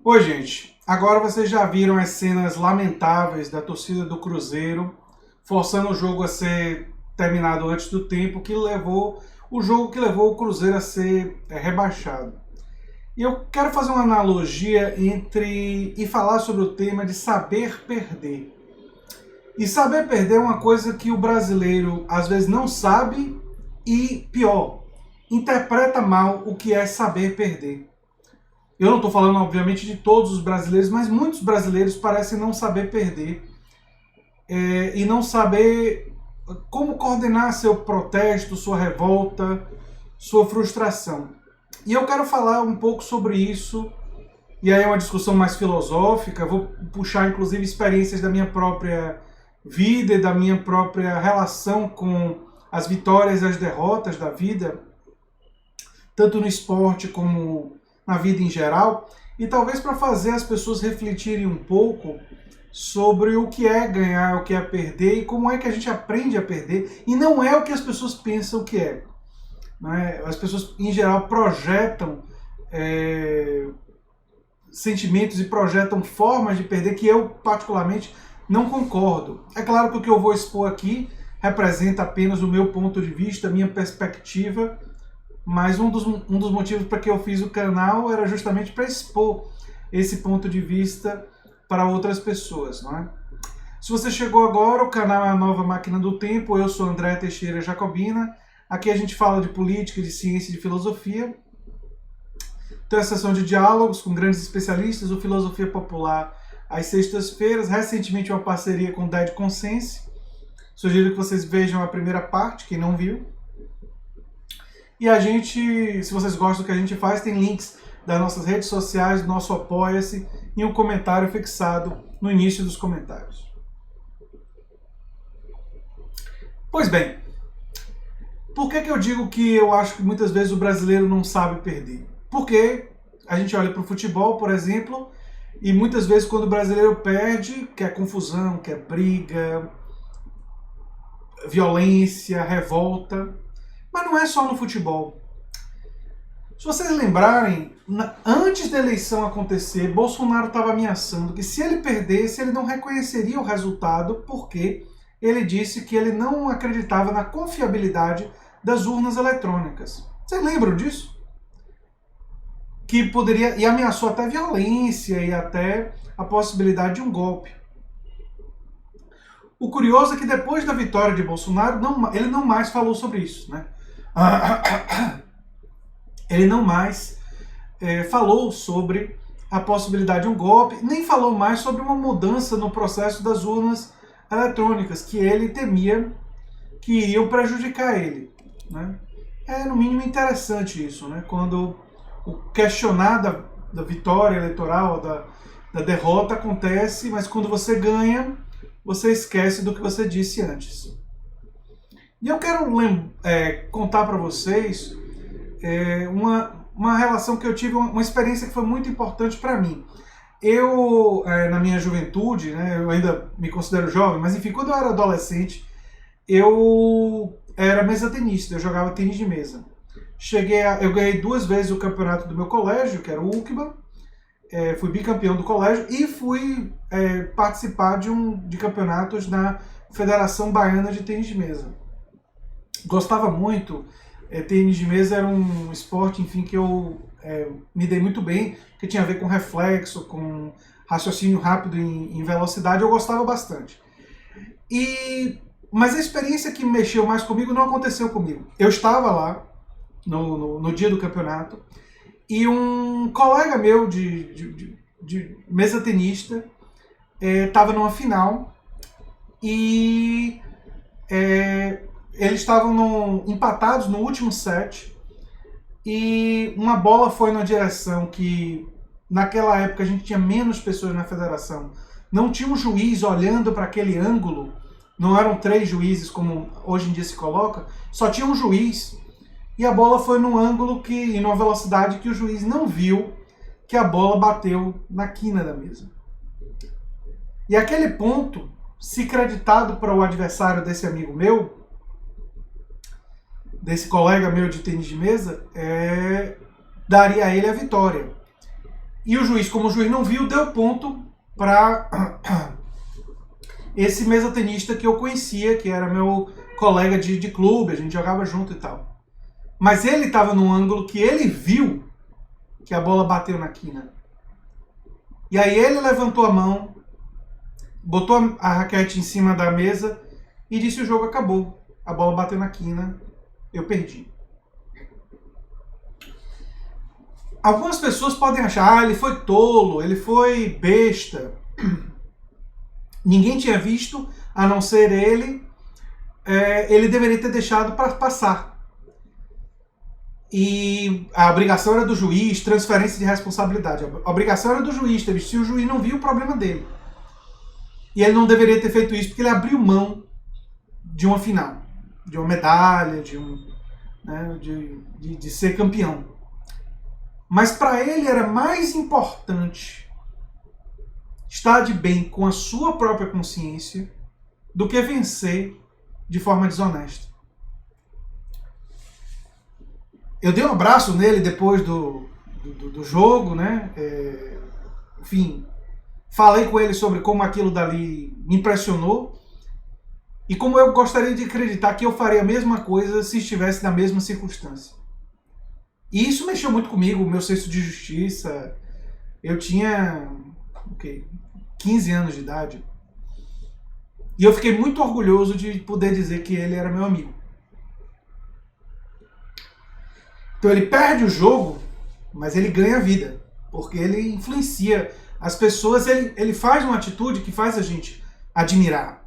Oi, gente. Agora vocês já viram as cenas lamentáveis da torcida do Cruzeiro forçando o jogo a ser terminado antes do tempo, que levou o Cruzeiro a ser rebaixado. E eu quero fazer uma analogia e falar sobre o tema de saber perder. E saber perder é uma coisa que o brasileiro às vezes não sabe e, pior, interpreta mal o que é saber perder. Eu não estou falando, obviamente, de todos os brasileiros, mas muitos brasileiros parecem não saber perder e não saber como coordenar seu protesto, sua revolta, sua frustração. E eu quero falar um pouco sobre isso, e aí é uma discussão mais filosófica, vou puxar inclusive experiências da minha própria vida e da minha própria relação com as vitórias e as derrotas da vida, tanto no esporte como na vida em geral, e talvez para fazer as pessoas refletirem um pouco sobre o que é ganhar, o que é perder e como é que a gente aprende a perder, e não é o que as pessoas pensam que é. Né? As pessoas, em geral, projetam sentimentos e projetam formas de perder que eu, particularmente, não concordo. É claro que o que eu vou expor aqui representa apenas o meu ponto de vista, a minha perspectiva, mas um dos motivos para que eu fiz o canal era justamente para expor esse ponto de vista para outras pessoas, não é? Se você chegou agora, o canal é a Nova Máquina do Tempo, eu sou André Teixeira Jacobina, aqui a gente fala de política, de ciência e de filosofia. Tem a sessão de diálogos com grandes especialistas, o Filosofia Popular às sextas-feiras, recentemente uma parceria com o Dead Consense. Sugiro que vocês vejam a primeira parte, quem não viu. E a gente, se vocês gostam do que a gente faz, tem links das nossas redes sociais, do nosso Apoia-se e um comentário fixado no início dos comentários. Pois bem, por que eu digo que eu acho que muitas vezes o brasileiro não sabe perder? Porque a gente olha para o futebol, por exemplo, e muitas vezes quando o brasileiro perde, quer confusão, quer briga, violência, revolta. Mas não é só no futebol. Se vocês lembrarem, antes da eleição acontecer, Bolsonaro estava ameaçando que se ele perdesse, ele não reconheceria o resultado, porque ele disse que ele não acreditava na confiabilidade das urnas eletrônicas. Vocês lembram disso? Que poderia, e ameaçou até violência e até a possibilidade de um golpe. O curioso é que depois da vitória de Bolsonaro, ele não mais falou sobre isso, né? Ele não mais falou sobre a possibilidade de um golpe, nem falou mais sobre uma mudança no processo das urnas eletrônicas, que ele temia que iriam prejudicar ele. Né? É, no mínimo, interessante isso, né? Quando o questionar da vitória eleitoral, da derrota acontece, mas quando você ganha, você esquece do que você disse antes. E eu quero contar para vocês uma relação que eu tive, uma experiência que foi muito importante para mim. Eu, na minha juventude, né, eu ainda me considero jovem, mas enfim, quando eu era adolescente, eu era mesatenista, eu jogava tênis de mesa. Eu ganhei 2 vezes o campeonato do meu colégio, que era o UCBA, fui bicampeão do colégio e fui participar de campeonatos na Federação Baiana de Tênis de Mesa. Gostava muito, tênis de mesa era um esporte, enfim, que eu me dei muito bem, que tinha a ver com reflexo, com raciocínio rápido em velocidade, eu gostava bastante. Mas a experiência que mexeu mais comigo não aconteceu comigo. Eu estava lá, no dia do campeonato, e um colega meu de mesa tenista estava numa final e eles estavam empatados no último set e uma bola foi na direção que naquela época a gente tinha menos pessoas na federação, não tinha um juiz olhando para aquele ângulo, não eram 3 juízes como hoje em dia se coloca, só tinha um juiz e a bola foi num ângulo e numa velocidade que o juiz não viu que a bola bateu na quina da mesa. E aquele ponto, se creditado para o adversário desse amigo meu, desse colega meu de tênis de mesa, daria a ele a vitória. E o juiz, como o juiz não viu, deu ponto para esse mesa-tenista que eu conhecia, que era meu colega de clube, a gente jogava junto e tal. Mas ele estava num ângulo que ele viu que a bola bateu na quina. E aí ele levantou a mão, botou a raquete em cima da mesa e disse: o jogo acabou. A bola bateu na quina, eu perdi. Algumas pessoas podem achar: ele foi tolo, ele foi besta. Ninguém tinha visto, a não ser ele. Ele deveria ter deixado para passar. E a obrigação era do juiz, transferência de responsabilidade. A obrigação era do juiz, se o juiz não viu, o problema dele. E ele não deveria ter feito isso porque ele abriu mão de uma final, de uma medalha, de ser campeão. Mas para ele era mais importante estar de bem com a sua própria consciência do que vencer de forma desonesta. Eu dei um abraço nele depois do jogo, né? Enfim, falei com ele sobre como aquilo dali me impressionou e como eu gostaria de acreditar que eu faria a mesma coisa se estivesse na mesma circunstância. E isso mexeu muito comigo, o meu senso de justiça. Eu tinha 15 anos de idade. E eu fiquei muito orgulhoso de poder dizer que ele era meu amigo. Então ele perde o jogo, mas ele ganha a vida. Porque ele influencia as pessoas, ele faz uma atitude que faz a gente admirar.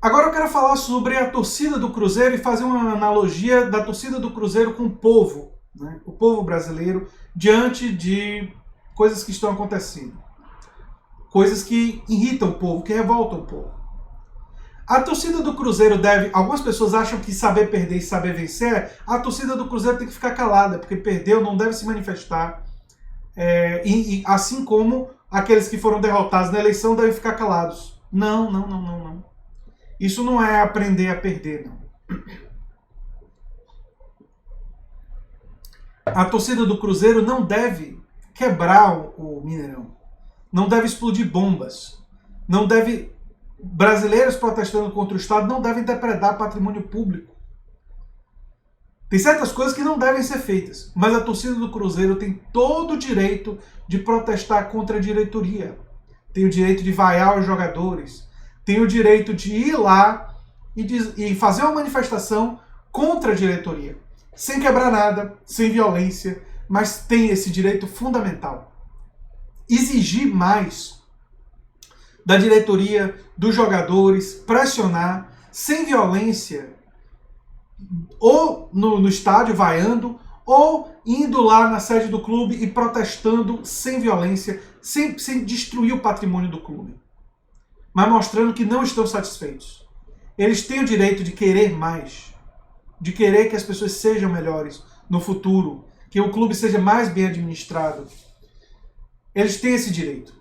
Agora eu quero falar sobre a torcida do Cruzeiro e fazer uma analogia da torcida do Cruzeiro com o povo, né? O povo brasileiro, diante de coisas que estão acontecendo. Coisas que irritam o povo, que revoltam o povo. A torcida do Cruzeiro deve... Algumas pessoas acham que saber perder e saber vencer, a torcida do Cruzeiro tem que ficar calada, porque perdeu, não deve se manifestar. Assim como aqueles que foram derrotados na eleição devem ficar calados. Não. Isso não é aprender a perder, não. A torcida do Cruzeiro não deve quebrar o Mineirão. Não deve explodir bombas. Não deve... Brasileiros protestando contra o Estado não devem depredar patrimônio público. Tem certas coisas que não devem ser feitas, mas a torcida do Cruzeiro tem todo o direito de protestar contra a diretoria. Tem o direito de vaiar os jogadores. Tem o direito de ir lá e fazer uma manifestação contra a diretoria. Sem quebrar nada, sem violência, mas tem esse direito fundamental. Exigir mais da diretoria, dos jogadores, pressionar, sem violência, ou no estádio vaiando, ou indo lá na sede do clube e protestando sem violência, sem destruir o patrimônio do clube, mas mostrando que não estão satisfeitos. Eles têm o direito de querer mais, de querer que as pessoas sejam melhores no futuro, que o clube seja mais bem administrado. Eles têm esse direito.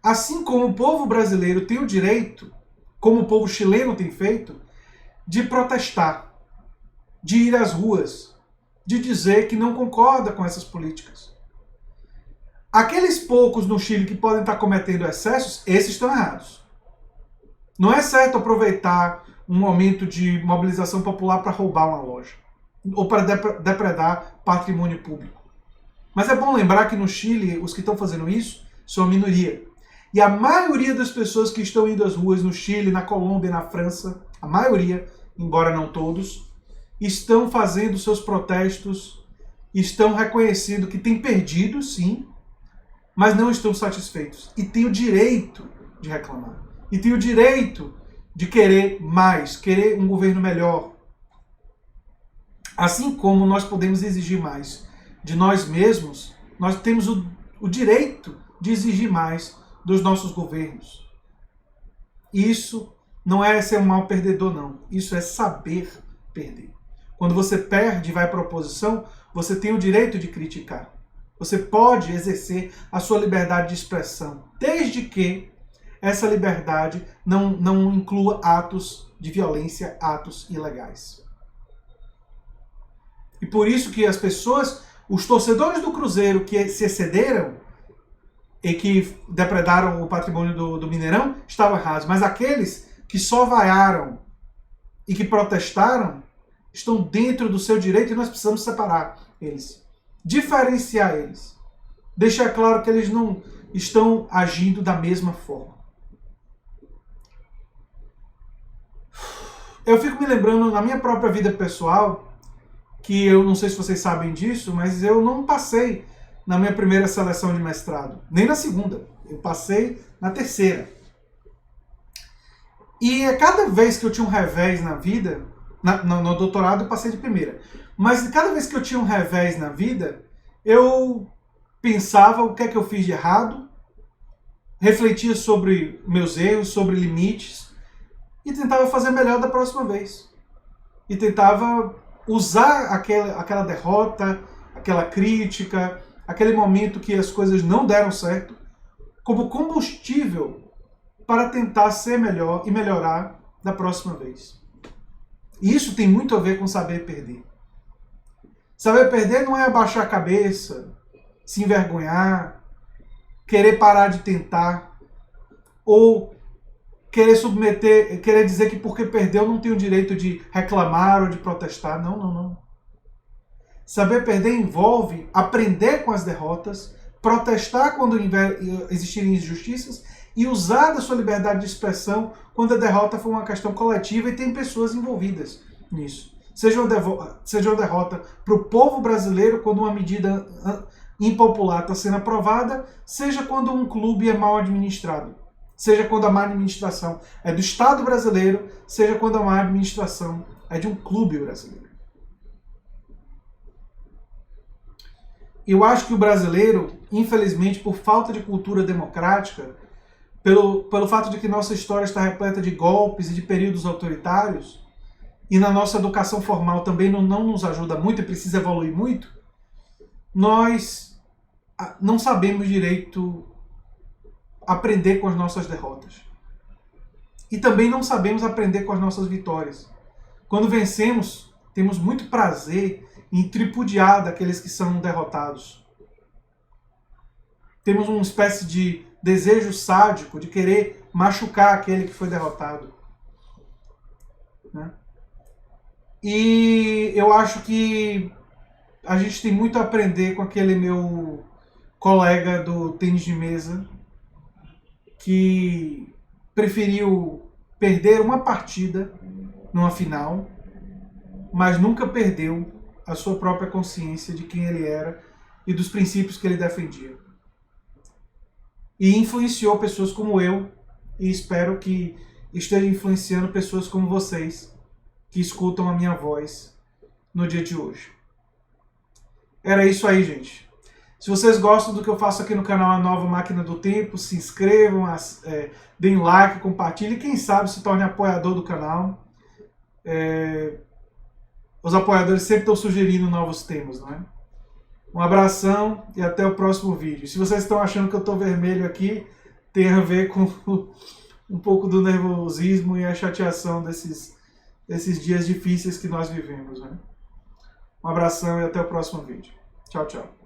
Assim como o povo brasileiro tem o direito, como o povo chileno tem feito, de protestar, de ir às ruas, de dizer que não concorda com essas políticas. Aqueles poucos no Chile que podem estar cometendo excessos, esses estão errados. Não é certo aproveitar um momento de mobilização popular para roubar uma loja ou para depredar patrimônio público. Mas é bom lembrar que no Chile, os que estão fazendo isso são a minoria. E a maioria das pessoas que estão indo às ruas no Chile, na Colômbia, na França, a maioria, embora não todos, estão fazendo seus protestos, estão reconhecendo que têm perdido, sim, mas não estão satisfeitos. E têm o direito de reclamar. E têm o direito de querer mais, querer um governo melhor. Assim como nós podemos exigir mais de nós mesmos, nós temos o direito de exigir mais dos nossos governos. Isso não é ser um mau perdedor, não. Isso é saber perder. Quando você perde e vai para a oposição, você tem o direito de criticar. Você pode exercer a sua liberdade de expressão, desde que essa liberdade não inclua atos de violência, atos ilegais. E por isso que as pessoas Os torcedores do Cruzeiro que se excederam e que depredaram o patrimônio do Mineirão estavam errados. Mas aqueles que só vaiaram e que protestaram estão dentro do seu direito e nós precisamos separar eles. Diferenciar eles. Deixar claro que eles não estão agindo da mesma forma. Eu fico me lembrando na minha própria vida pessoal, que eu não sei se vocês sabem disso, mas eu não passei na minha primeira seleção de mestrado, nem na segunda. Eu passei na terceira. E cada vez que eu tinha um revés na vida, no doutorado eu passei de primeira, mas cada vez que eu tinha um revés na vida, eu pensava o que é que eu fiz de errado, refletia sobre meus erros, sobre limites, e tentava fazer melhor da próxima vez. E tentava usar aquela derrota, aquela crítica, aquele momento que as coisas não deram certo, como combustível para tentar ser melhor e melhorar da próxima vez. E isso tem muito a ver com saber perder. Saber perder não é abaixar a cabeça, se envergonhar, querer parar de tentar, ou querer dizer que porque perdeu não tem o direito de reclamar ou de protestar. Não, não, não. Saber perder envolve aprender com as derrotas, protestar quando existirem injustiças e usar da sua liberdade de expressão quando a derrota for uma questão coletiva e tem pessoas envolvidas nisso. Seja uma derrota para o povo brasileiro quando uma medida impopular está sendo aprovada, seja quando um clube é mal administrado. Seja quando a má administração é do Estado brasileiro, seja quando a má administração é de um clube brasileiro. Eu acho que o brasileiro, infelizmente, por falta de cultura democrática, pelo fato de que nossa história está repleta de golpes e de períodos autoritários, e na nossa educação formal também não nos ajuda muito e precisa evoluir muito, nós não sabemos direito aprender com as nossas derrotas. E também não sabemos aprender com as nossas vitórias. Quando vencemos, temos muito prazer em tripudiar daqueles que são derrotados. Temos uma espécie de desejo sádico de querer machucar aquele que foi derrotado. Né? E eu acho que a gente tem muito a aprender com aquele meu colega do tênis de mesa que preferiu perder uma partida numa final, mas nunca perdeu a sua própria consciência de quem ele era e dos princípios que ele defendia. E influenciou pessoas como eu, e espero que esteja influenciando pessoas como vocês, que escutam a minha voz no dia de hoje. Era isso aí, gente. Se vocês gostam do que eu faço aqui no canal A Nova Máquina do Tempo, se inscrevam, deem like, compartilhem e quem sabe se torne apoiador do canal. Os apoiadores sempre estão sugerindo novos temas, não é? Um abração e até o próximo vídeo. Se vocês estão achando que eu estou vermelho aqui, tem a ver com um pouco do nervosismo e a chateação desses dias difíceis que nós vivemos, né? Um abração e até o próximo vídeo. Tchau, tchau.